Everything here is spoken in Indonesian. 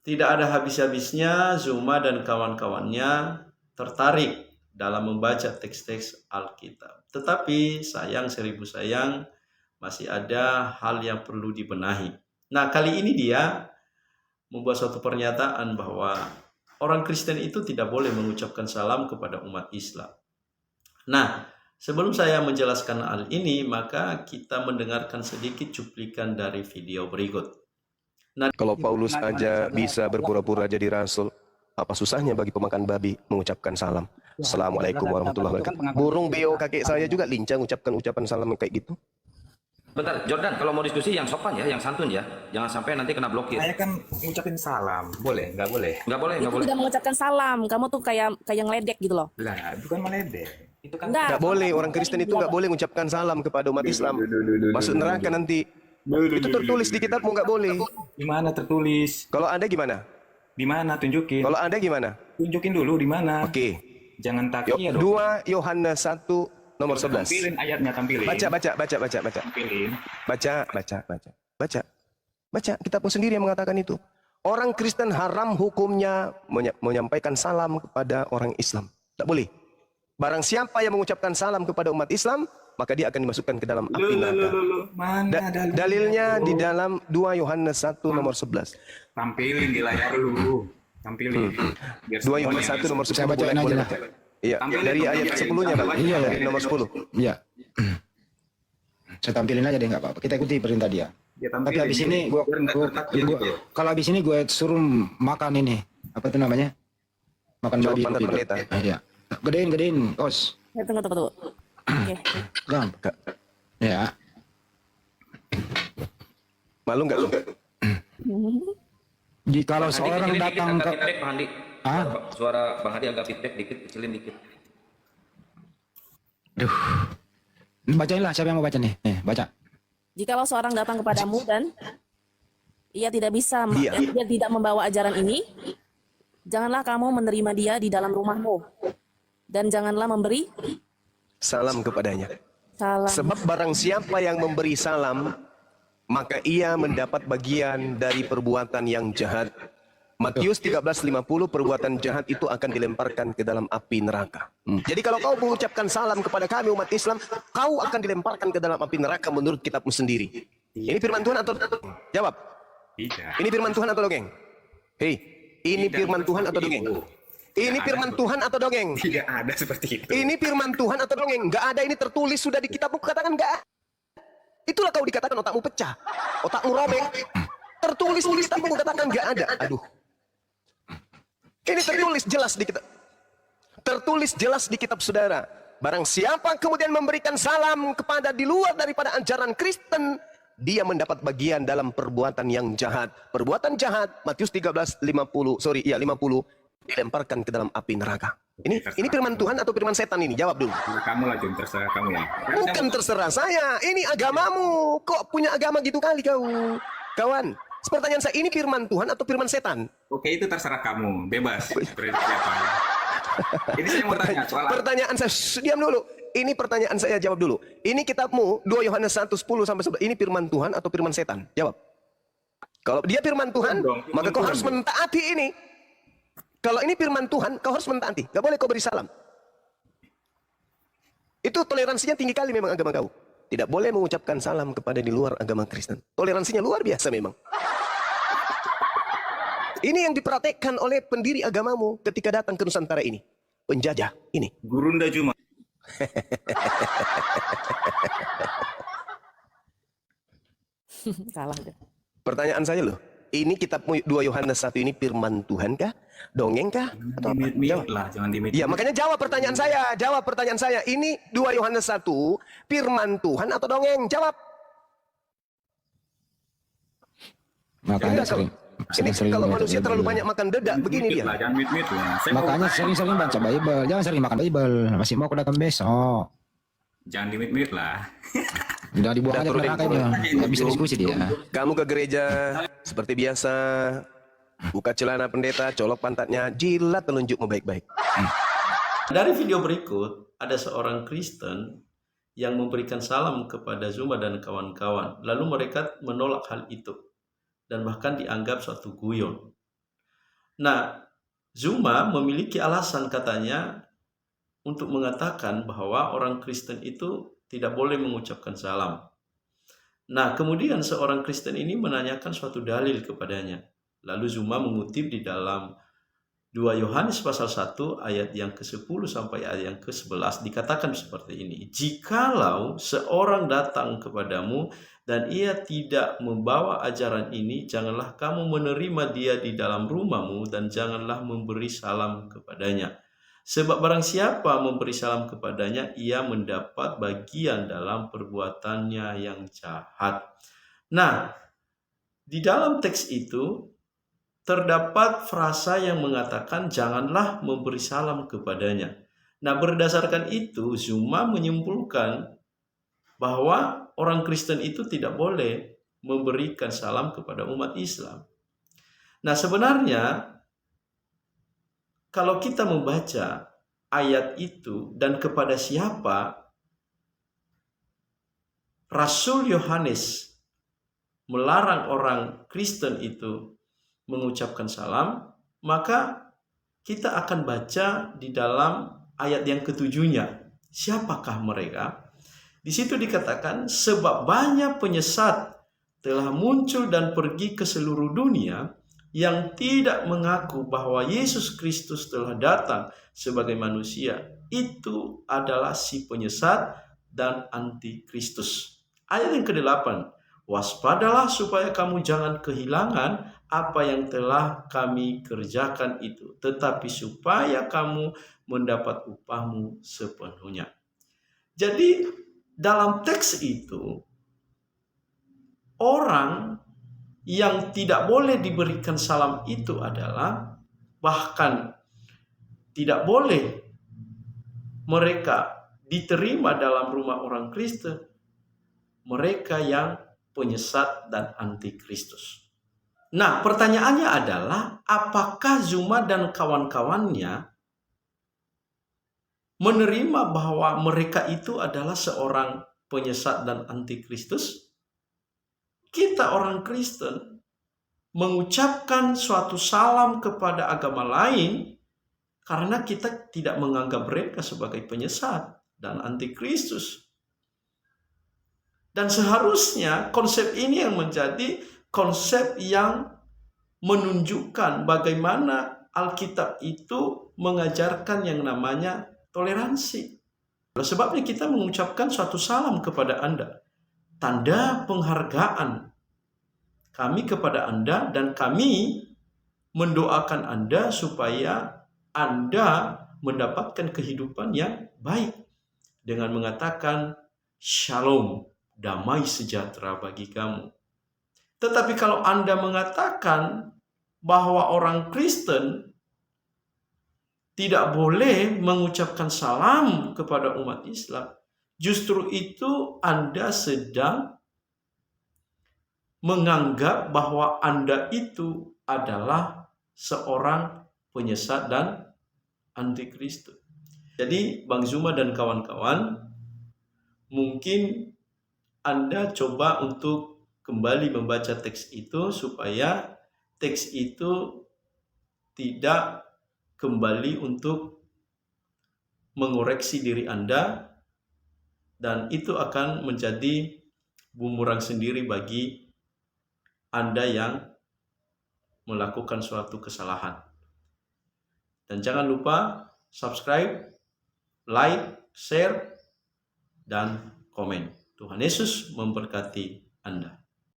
Tidak ada habis-habisnya Zuma dan kawan-kawannya tertarik dalam membaca teks-teks Alkitab. Tetapi sayang seribu sayang, masih ada hal yang perlu dibenahi. Nah, kali ini dia membuat suatu pernyataan bahwa orang Kristen itu tidak boleh mengucapkan salam kepada umat Islam. Nah, sebelum saya menjelaskan hal ini, maka kita mendengarkan sedikit cuplikan dari video berikut. Kalau Paulus aja bisa berpura-pura jadi rasul, apa susahnya bagi pemakan babi mengucapkan salam? Assalamualaikum warahmatullahi wabarakatuh. Burung beo kakek saya juga lincah mengucapkan ucapan salam kayak gitu. Bentar, Jordan, kalau mau diskusi yang sopan ya, yang santun ya. Jangan sampai nanti kena blokir. Saya kan ngucapin salam, boleh? Nggak boleh? Nggak boleh, nggak Itu boleh. tidak mengucapkan salam. Kamu tuh kayak ngeledek gitu loh. Lah, bukan meledek. Itu kan Nggak boleh, orang Kristen itu nggak boleh mengucapkan salam kepada umat Islam. Masuk neraka nanti. Itu tertulis di kitabmu, nggak boleh. di mana tertulis? Kalau ada gimana? Di mana? Tunjukin. Kalau ada gimana? Tunjukin dulu di mana. Oke. Jangan takia dong. 2 Yohanes 1 nomor 11. Tampilin ayatnya, tampilin. Baca. Tampilin. Baca. Kitabmu sendiri yang mengatakan itu. Orang Kristen haram hukumnya menyampaikan salam kepada orang Islam. Tak boleh. Barang siapa yang mengucapkan salam kepada umat Islam, maka dia akan dimasukkan ke dalam api neraka. Mana Dalilnya di dalam 2 Yohanes 1 nomor 11. Tampilin di layar dulu. Tampilin. Biar 2 Yohanes 1 nomor 10. Saya bacain aja lah. Iya, dari ayat 10-nya, Bang. Iya. Dari nomor 10. Iya. Saya tampilin aja deh, nggak apa-apa. Kita ikuti perintah dia. Ya, Tapi tampilin. habis ini kalau habis ini gue suruh makan ini. Apa itu namanya? Makan Coba babi. pantat pendeta. Iya. Gedein, Kos. Ya, tunggu. Oke. Gam. Ya. Malu nggak lu? Jikalau Bang Hadi, seorang kecilin datang dikit, ke agak feedback, Bang Hadi. Ah? Suara Bang Hadi agak feedback dikit, kecilin dikit. Duh. Bacain lah, siapa yang mau baca nih? Baca. Jikalau seorang datang kepadamu dan ia tidak bisa, Dia. dia tidak membawa ajaran ini, janganlah kamu menerima dia di dalam rumahmu, dan janganlah memberi Salam kepadanya. salam. Sebab barang siapa yang memberi salam, maka ia mendapat bagian dari perbuatan yang jahat. Matius 13:50, perbuatan jahat itu akan dilemparkan ke dalam api neraka. Jadi kalau kau mengucapkan salam kepada kami umat Islam, kau akan dilemparkan ke dalam api neraka menurut kitabmu sendiri. Ini firman Tuhan atau jawab? Tidak. Ini firman Tuhan atau dongeng? Hei, ini firman Tuhan atau dongeng? Ini firman Tuhan atau dongeng? Tidak ada seperti itu. Ini firman Tuhan atau dongeng? Nggak ada, ini tertulis sudah di kitabmu, katakan nggak ada. Itulah kau dikatakan otakmu pecah, otakmu robek. Tertulis di kitabmu, katakan nggak ada. Aduh. Ini tertulis jelas di kitab. Tertulis jelas di kitab saudara. Barang siapa kemudian memberikan salam kepada di luar daripada ajaran Kristen, dia mendapat bagian dalam perbuatan yang jahat. Perbuatan jahat, Matius 13:50, 50, dilemparkan ke dalam api neraka. Ini firman Tuhan atau firman setan ini? Jawab dulu. Terserah kamu lah, Jun. Terserah kamu ya. Bukan terserah saya, ini agamamu. Kok punya agama gitu kali kau? Kawan, pertanyaan saya, ini firman Tuhan atau firman setan? Oke, itu terserah kamu. Bebas. Perintah siapa? Ini saya mau tanya soal Pertanyaan saya, diam dulu. Ini pertanyaan saya, jawab dulu. Ini kitabmu 2 Yohanes 1:10-11. Ini firman Tuhan atau firman setan? Jawab. Kalau dia firman Tuhan, maka kau harus mentaati ini. Kalau ini firman Tuhan, kau harus mentaati. Gak boleh kau beri salam. Itu toleransinya tinggi kali memang agama kau. Tidak boleh mengucapkan salam kepada di luar agama Kristen. Toleransinya luar biasa memang. Ini yang dipraktekkan oleh pendiri agamamu ketika datang ke Nusantara ini. Penjajah ini. Gurunda Juma. Salah deh. Pertanyaan saya loh. Ini kitab 2 Yohanes 1 ini firman Tuhan kah? Dongeng kah? Atau apa? Jawab. Lah, jangan dimit. Ya, makanya jawab pertanyaan saya. Jawab pertanyaan saya. Ini 2 Yohanes 1 firman Tuhan atau dongeng? Jawab. Makanya Ini kalau manusia terlalu banyak makan dedak, begini dia. Lah, jangan mit lah. Saya mau Makanya sering-sering baca Bible. Jangan sering makan Bible. Masih mau kedatang besok. jangan dimit lah. Udah dibuang aja ke neraka itu. Nggak bisa diskusi dia. Kamu ke gereja seperti biasa, buka celana pendeta, colok pantatnya, jilat telunjukmu baik-baik. Dari video berikut, ada seorang Kristen yang memberikan salam kepada Zuma dan kawan-kawan. Lalu mereka menolak hal itu dan bahkan dianggap suatu guyon. Nah, Zuma memiliki alasan katanya untuk mengatakan bahwa orang Kristen itu tidak boleh mengucapkan salam. Nah, kemudian seorang Kristen ini menanyakan suatu dalil kepadanya. Lalu Zuma mengutip di dalam 2 Yohanes pasal 1 ayat yang ke-10 sampai ayat yang ke-11 dikatakan seperti ini. Jikalau seorang datang kepadamu dan ia tidak membawa ajaran ini, janganlah kamu menerima dia di dalam rumahmu dan janganlah memberi salam kepadanya. Sebab barang siapa memberi salam kepadanya, ia mendapat bagian dalam perbuatannya yang jahat. Nah, di dalam teks itu terdapat frasa yang mengatakan janganlah memberi salam kepadanya. Nah, berdasarkan itu Zuma menyimpulkan bahwa orang Kristen itu tidak boleh memberikan salam kepada umat Islam. Nah, sebenarnya kalau kita membaca ayat itu dan kepada siapa Rasul Yohanes melarang orang Kristen itu mengucapkan salam, maka kita akan baca di dalam ayat yang ketujuhnya. Siapakah mereka? Di situ dikatakan, sebab banyak penyesat telah muncul dan pergi ke seluruh dunia yang tidak mengaku bahwa Yesus Kristus telah datang sebagai manusia. Itu adalah si penyesat dan antikristus. Ayat yang ke-8, waspadalah supaya kamu jangan kehilangan apa yang telah kami kerjakan itu, tetapi supaya kamu mendapat upahmu sepenuhnya. Jadi dalam teks itu, orang yang tidak boleh diberikan salam itu adalah, bahkan tidak boleh mereka diterima dalam rumah orang Kristen, mereka yang penyesat dan antikristus. Nah, pertanyaannya adalah, apakah Zuma dan kawan-kawannya menerima bahwa mereka itu adalah seorang penyesat dan antikristus? Kita orang Kristen mengucapkan suatu salam kepada agama lain karena kita tidak menganggap mereka sebagai penyesat dan antikristus. Dan seharusnya konsep ini yang menjadi konsep yang menunjukkan bagaimana Alkitab itu mengajarkan yang namanya toleransi. Sebabnya kita mengucapkan suatu salam kepada Anda, tanda penghargaan kami kepada Anda, dan kami mendoakan Anda supaya Anda mendapatkan kehidupan yang baik dengan mengatakan shalom, damai sejahtera bagi kamu. Tetapi kalau Anda mengatakan bahwa orang Kristen tidak boleh mengucapkan salam kepada umat Islam, justru itu Anda sedang menganggap bahwa Anda itu adalah seorang penyesat dan antikristus. Jadi Bang Zuma dan kawan-kawan, mungkin Anda coba untuk kembali membaca teks itu supaya teks itu tidak kembali untuk mengoreksi diri Anda, dan itu akan menjadi bumerang sendiri bagi Anda yang melakukan suatu kesalahan. Dan jangan lupa subscribe, like, share, dan komen. Tuhan Yesus memberkati Anda.